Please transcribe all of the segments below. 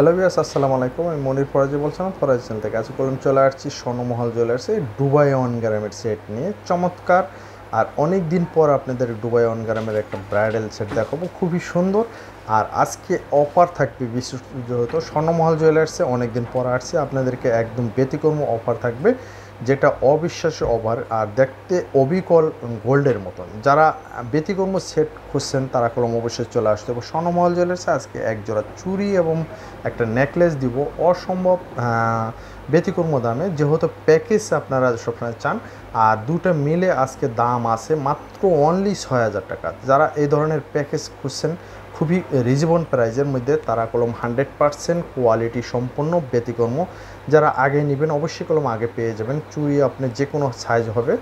Hello viewers, আসসালামু আলাইকুম। আমি মনির ফরাজি বলছিলাম ফরাজি চ্যানেল থেকে। আজকে চলে আসছি স্বর্ণমহল জুয়েলার্সে দুবাই অন গ্রামের সেট নিয়ে। চমৎকার আর অনেক দিন পর আপনাদের দুবাই অন গ্রামের একটা ব্রাইডাল সেট দেখাবো, খুবই সুন্দর। আর আজকে অফার থাকবে, বিশেষ যেহেতু স্বর্ণমহল জুয়েলার্সে অনেক দিন পর আসছে, আপনাদেরকে একদম ব্যতিক্রম অফার থাকবে, যেটা অবিশ্বাস্য অফার আর দেখতে অবিকল গোল্ডের মতন। যারা ব্যতিক্রম সেট খুঁজছেন তারা কলম অবশ্যই চলে আসতে হবে স্বর্ণমহল জুয়েলার্সে। আজকে এক জোড়া চুড়ি এবং একটা নেকলেস দিব অসম্ভব ব্যতিক্রম দামে, যেহেতু প্যাকেজ আপনারা সবসময় চান। আর দুটো মিলে আজকে দাম আছে মাত্র অনলি 6,000 টাকা। যারা এই ধরনের প্যাকেজ খুঁজছেন খুবই রিজনেবল প্রাইজের মধ্যে, তারা কলম 100% কোয়ালিটি সম্পন্ন ব্যতিক্রম। যারা আগে নেবেন অবশ্যই কলম আগে পেয়ে যাবেন। চুড়ি আপনি যে কোনো সাইজ হবে।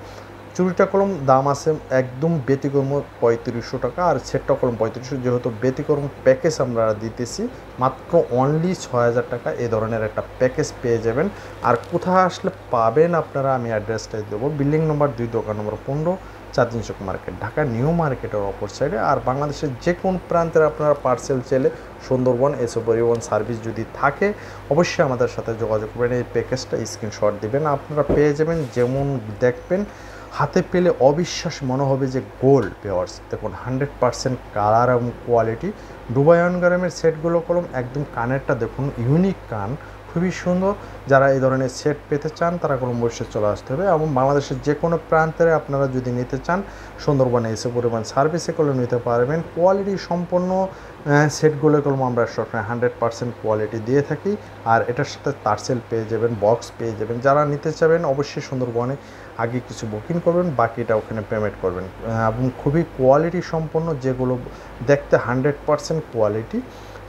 চুড়িটা কলম দাম আছে একদম ব্যতিক্রম 3500 টাকা, আর সেটটা কলম 3500। যেহেতু ব্যতিক্রম প্যাকেজ আমরা দিতেছি মাত্র অনলি 6,000 টাকা, এই ধরনের একটা প্যাকেজ পেয়ে যাবেন। আর কোথায় আসলে পাবেন আপনারা, আমি অ্যাড্রেসটাই দেবো। বিল্ডিং নম্বর 2, দোকান নম্বর 15, চাঁদনী চক মার্কেট, ঢাকা নিউ মার্কেটের অপর সাইডে। আর বাংলাদেশের যে কোন প্রান্তের আপনারা পার্সেল চাইলে সুন্দরবন এসো পরিবহন সার্ভিস যদি থাকে অবশ্যই আমাদের সাথে যোগাযোগ করবেন। এই প্যাকেজটা স্ক্রিনশট দিবেন, আপনারা পেয়ে যাবেন। যেমন দেখবেন হাতে পেলে অবিশ্বাস মনে হবে যে গোল্ড পেওয়ার্স। দেখুন 100% কালার এবং কোয়ালিটি। দুবাই অন গ্রামের সেটগুলো কলম একদম কানেরটা দেখুন, ইউনিক কান, খুবই সুন্দর। যারা এই ধরনের সেট পেতে চান তারা কলম অবশ্যই চলে আসতে হবে। এবং বাংলাদেশের যে কোনো প্রান্তে আপনারা যদি নিতে চান সুন্দরবনে এসে পরিমাণ সার্ভিসে কলম নিতে পারবেন। কোয়ালিটি সম্পন্ন সেটগুলো কলম আমরা সবসময় 100% কোয়ালিটি দিয়ে থাকি। আর এটার সাথে পার্সেল পেয়ে যাবেন, বক্স পেয়ে যাবেন। যারা নিতে চাবেন অবশ্যই সুন্দরবনে আগে কিছু বুকিং করবেন, বাকিটা ওখানে পেমেন্ট করবেন। এবং খুবই কোয়ালিটি সম্পন্ন, যেগুলো দেখতে 100% কোয়ালিটি,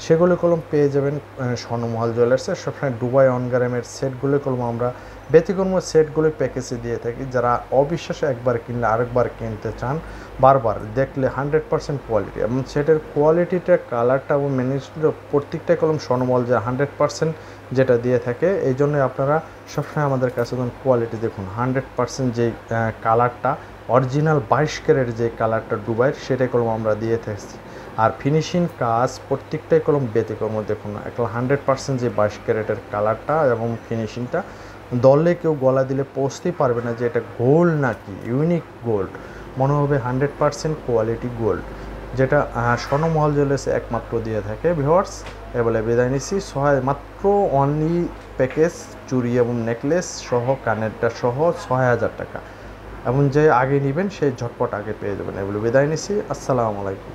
সেগুলো কলম পেয়ে যাবেন স্বর্ণমহল জুয়েলার্সে। সবসময় দুবাই অন গ্রামের সেটগুলো কলম আমরা ব্যতিক্রম সেটগুলো প্যাকেজে দিয়ে থাকি। যারা অবিশ্বাসে একবার কিনলে আরেকবার কিনতে চান, বারবার দেখলে 100% কোয়ালিটি এবং সেটের কোয়ালিটিটা, কালারটা এবং ম্যানেজমেন্ট প্রত্যেকটা কলম স্বর্ণমহল যে 100% যেটা দিয়ে থাকে। এই জন্য আপনারা সবসময় আমাদের কাছে যখন কোয়ালিটি দেখুন 100% যেই কালারটা অরিজিনাল 22 ক্যারেট যে কালারটা দুবাইয়ের, সেটাই কলম আমরা দিয়ে থাকছি। আর ফিনিশিং কাজ প্রত্যেকটাই কলম ব্যতিক্রম। দেখুন একটা 100% যে 22 ক্যারেটের কালারটা এবং ফিনিশিংটা দলে কেউ গলা দিলে পৌঁছতেই পারবে না যে এটা গোল্ড নাকি ইউনিক গোল্ড, মনে হবে 100% কোয়ালিটি গোল্ড, যেটা স্বর্ণমহল জুয়েলার্সে একমাত্র দিয়ে থাকে। ভিউয়ার্স, বলে বিদায় নিচ্ছি। মাত্র অনলি প্যাকেজ চুড়ি এবং নেকলেস সহ কানেরটা সহ 6,000 টাকা। এবং যে আগে নেবেন সেই ঝটপট আগে পেয়ে যাবেন। এগুলো বিদায় নিচ্ছি। আসসালামু আলাইকুম।